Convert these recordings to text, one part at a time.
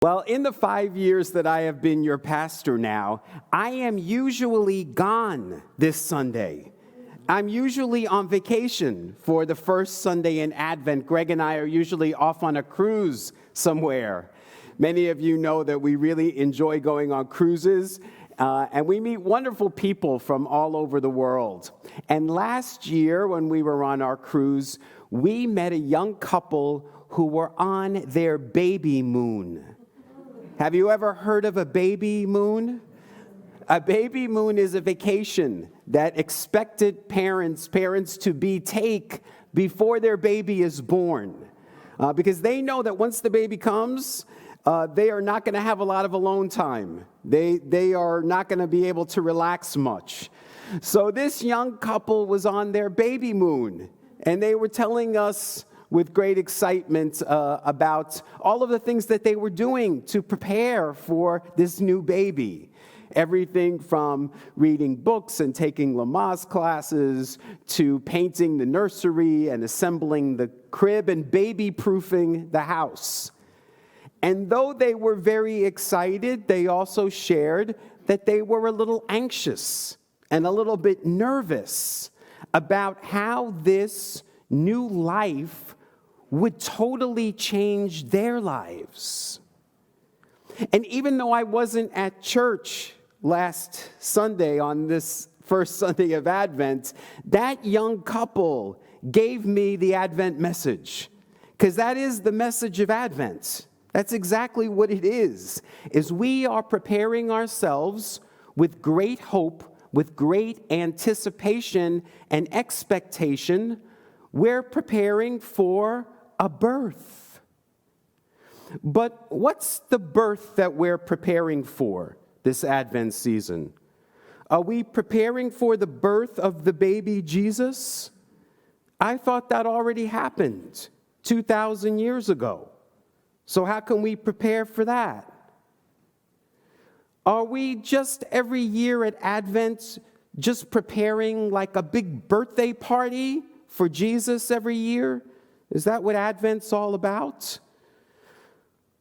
Well, in the 5 years that I have been your pastor now, I am usually gone this Sunday. I'm usually on vacation for the first Sunday in Advent. Greg and I are usually off on a cruise somewhere. Many of you know that we really enjoy going on cruises, and we meet wonderful people from all over the world. And last year, when we were on our cruise, we met a young couple who were on their baby moon. Have you ever heard of a baby moon? A baby moon is a vacation that expected parents-to-be take before their baby is born. Because they know that once the baby comes, they are not going to have a lot of alone time. They are not going to be able to relax much. So this young couple was on their baby moon, and they were telling us with great excitement about all of the things that they were doing to prepare for this new baby. Everything from reading books and taking Lamaze classes to painting the nursery and assembling the crib and baby-proofing the house. And though they were very excited, they also shared that they were a little anxious and a little bit nervous about how this new life would totally change their lives. And even though I wasn't at church last Sunday on this first Sunday of Advent, that young couple gave me the Advent message, because that is the message of Advent. That's exactly what it is we are preparing ourselves with great hope, with great anticipation and expectation. We're preparing for a birth. But what's the birth that we're preparing for this Advent season? Are we preparing for the birth of the baby Jesus? I thought that already happened 2,000 years ago. So how can we prepare for that? Are we just every year at Advent just preparing like a big birthday party for Jesus every year? Is that what Advent's all about?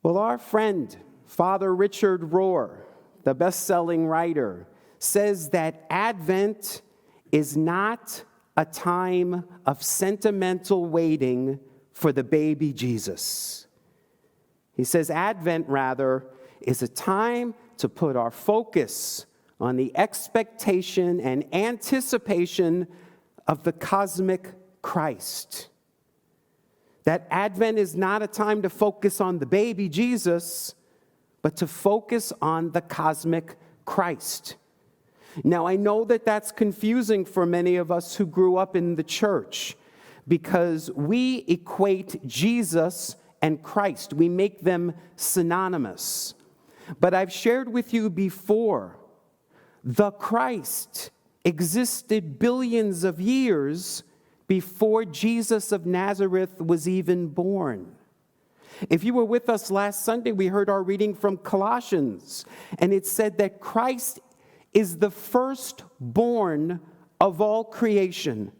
Well, our friend, Father Richard Rohr, the best-selling writer, says that Advent is not a time of sentimental waiting for the baby Jesus. He says Advent, rather, is a time to put our focus on the expectation and anticipation of the cosmic Christ. That Advent is not a time to focus on the baby Jesus, but to focus on the cosmic Christ. Now, I know that that's confusing for many of us who grew up in the church, because we equate Jesus and Christ. We make them synonymous. But I've shared with you before, the Christ existed billions of years before Jesus of Nazareth was even born. If you were with us last Sunday, we heard our reading from Colossians, and it said that Christ is the firstborn of all creation.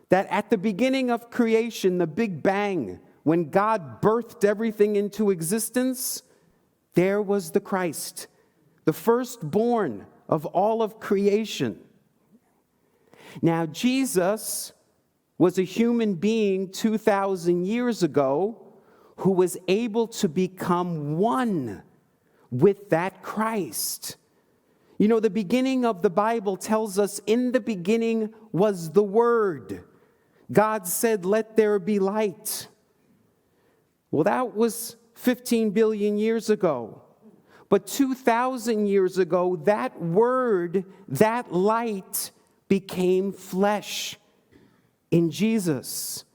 That at the beginning of creation, the Big Bang, when God birthed everything into existence, there was the Christ, the firstborn of all of creation. Now, Jesus was a human being 2,000 years ago who was able to become one with that Christ. You know, the beginning of the Bible tells us, in the beginning was the Word. God said, "Let there be light." Well, that was 15 billion years ago. But 2,000 years ago, that Word, that light, became flesh in Jesus.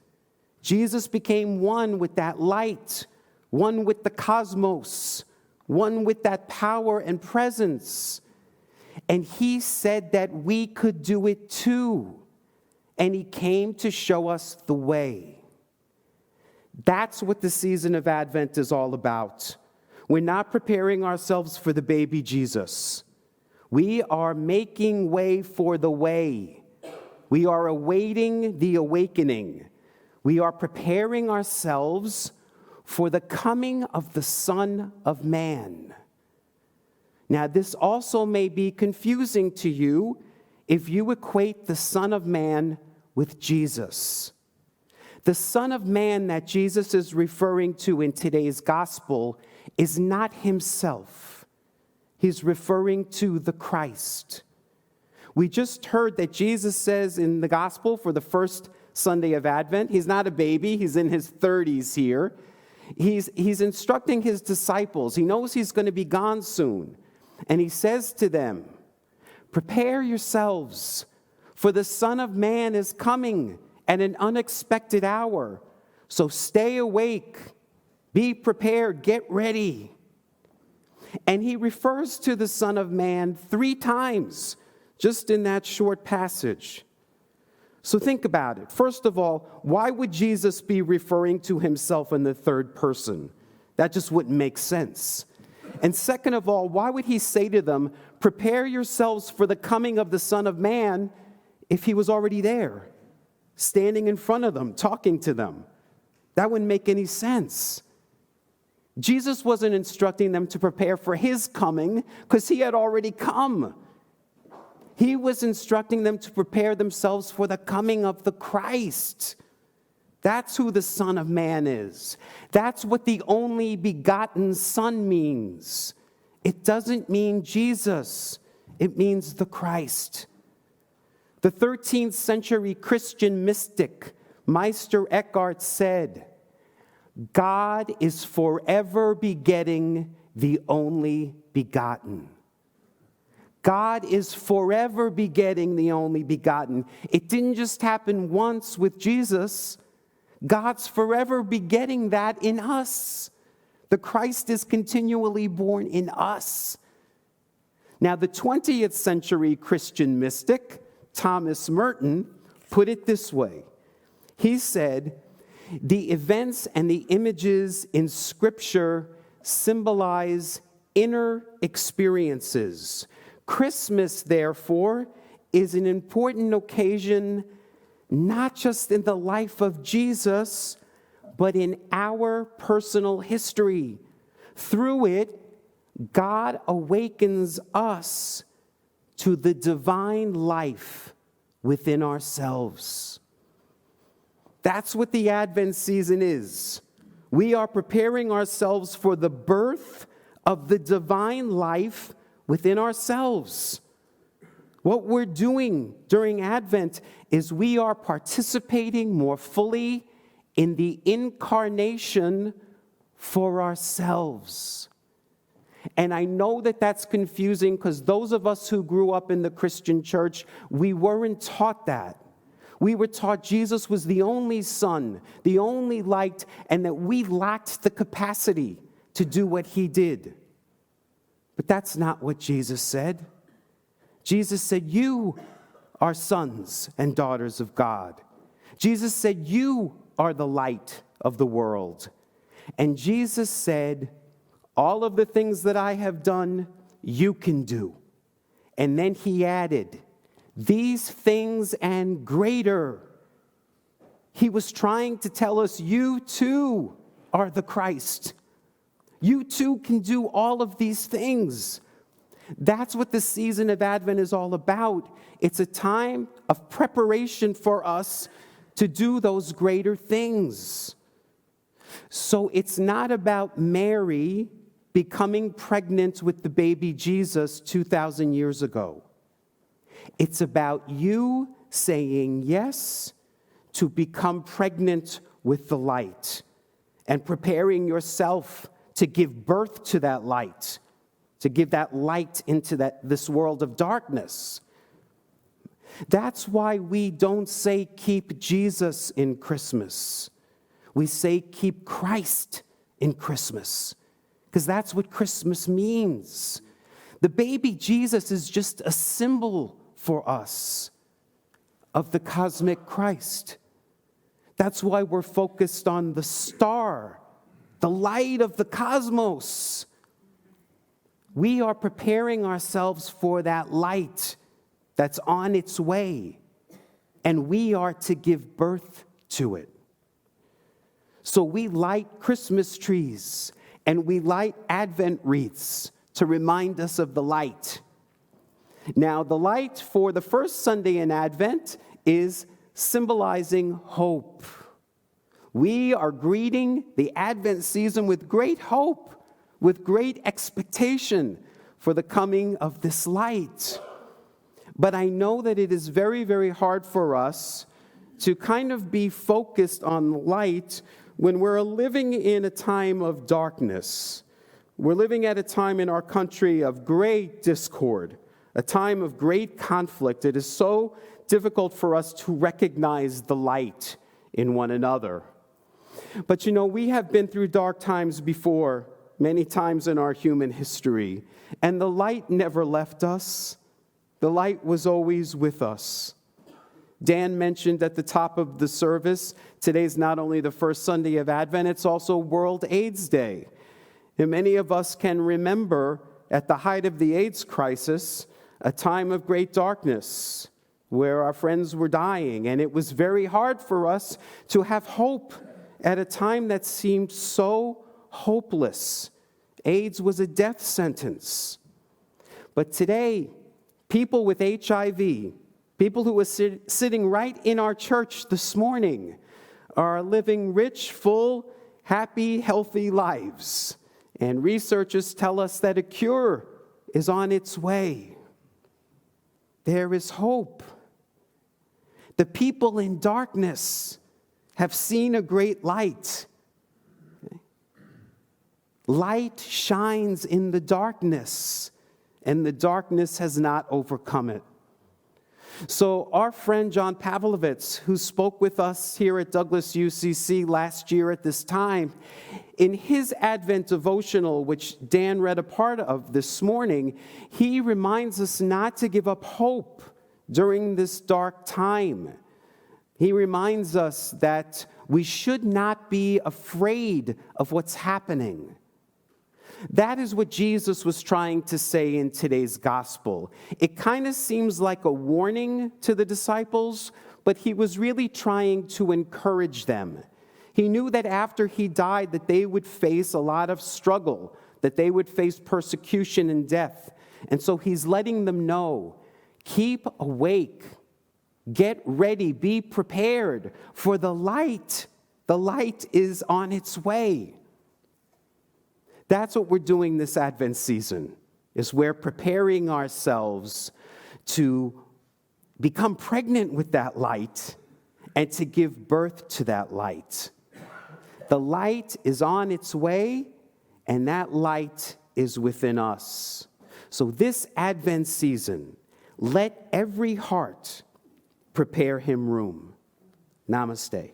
Jesus became one with that light, one with the cosmos, one with that power and presence. And he said that we could do it too. And he came to show us the way. That's what the season of Advent is all about. We're not preparing ourselves for the baby Jesus. We are making way for the way. We are awaiting the awakening. We are preparing ourselves for the coming of the Son of Man. Now, this also may be confusing to you if you equate the Son of Man with Jesus. The Son of Man that Jesus is referring to in today's gospel is not himself. He's referring to the Christ. We just heard that Jesus says in the gospel for the first Sunday of Advent, he's not a baby, he's in his 30s here. He's instructing his disciples. He knows he's going to be gone soon. And he says to them, prepare yourselves, for the Son of Man is coming at an unexpected hour. So stay awake, be prepared, get ready. And he refers to the Son of Man 3 times, just in that short passage. So think about it. First of all, why would Jesus be referring to himself in the third person? That just wouldn't make sense. And second of all, why would he say to them, prepare yourselves for the coming of the Son of Man, if he was already there, standing in front of them, talking to them? That wouldn't make any sense. Jesus wasn't instructing them to prepare for his coming because he had already come. He was instructing them to prepare themselves for the coming of the Christ. That's who the Son of Man is. That's what the only begotten Son means. It doesn't mean Jesus. It means the Christ. The 13th century Christian mystic, Meister Eckhart, said, God is forever begetting the only begotten. God is forever begetting the only begotten. It didn't just happen once with Jesus. God's forever begetting that in us. The Christ is continually born in us. Now, the 20th century Christian mystic, Thomas Merton, put it this way. He said, the events and the images in Scripture symbolize inner experiences. Christmas, therefore, is an important occasion not just in the life of Jesus, but in our personal history. Through it, God awakens us to the divine life within ourselves. That's what the Advent season is. We are preparing ourselves for the birth of the divine life within ourselves. What we're doing during Advent is we are participating more fully in the incarnation for ourselves. And I know that that's confusing because those of us who grew up in the Christian church, we weren't taught that. We were taught Jesus was the only Son, the only light, and that we lacked the capacity to do what he did. But that's not what Jesus said. Jesus said, you are sons and daughters of God. Jesus said, you are the light of the world. And Jesus said, all of the things that I have done, you can do. And then he added, these things and greater. He was trying to tell us, you too are the Christ. You too can do all of these things. That's what the season of Advent is all about. It's a time of preparation for us to do those greater things. So it's not about Mary becoming pregnant with the baby Jesus 2,000 years ago. It's about you saying yes to become pregnant with the light and preparing yourself to give birth to that light, to give that light into this world of darkness. That's why we don't say keep Jesus in Christmas. We say keep Christ in Christmas, because that's what Christmas means. The baby Jesus is just a symbol for us of the cosmic Christ. That's why we're focused on the star, the light of the cosmos. We are preparing ourselves for that light that's on its way, and we are to give birth to it. So we light Christmas trees and we light Advent wreaths to remind us of the light. Now, the light for the first Sunday in Advent is symbolizing hope. We are greeting the Advent season with great hope, with great expectation for the coming of this light. But I know that it is very, very hard for us to kind of be focused on light when we're living in a time of darkness. We're living at a time in our country of great discord, a time of great conflict. It is so difficult for us to recognize the light in one another. But we have been through dark times before, many times in our human history, and the light never left us. The light was always with us. Dan mentioned at the top of the service, today's not only the first Sunday of Advent, it's also World AIDS Day. And many of us can remember at the height of the AIDS crisis, a time of great darkness where our friends were dying. And it was very hard for us to have hope at a time that seemed so hopeless. AIDS was a death sentence. But today, people with HIV, people who are sitting right in our church this morning, are living rich, full, happy, healthy lives. And researchers tell us that a cure is on its way. There is hope. The people in darkness have seen a great light. Light shines in the darkness, and the darkness has not overcome it. So our friend John Pavlovitz, who spoke with us here at Douglas UCC last year at this time, in his Advent devotional, which Dan read a part of this morning, he reminds us not to give up hope during this dark time. He reminds us that we should not be afraid of what's happening. That is what Jesus was trying to say in today's gospel. It kind of seems like a warning to the disciples, but he was really trying to encourage them. He knew that after he died that they would face a lot of struggle, that they would face persecution and death. And so he's letting them know, keep awake, get ready, be prepared for the light. The light is on its way. That's what we're doing this Advent season, is we're preparing ourselves to become pregnant with that light and to give birth to that light. The light is on its way, and that light is within us. So this Advent season, let every heart prepare him room. Namaste.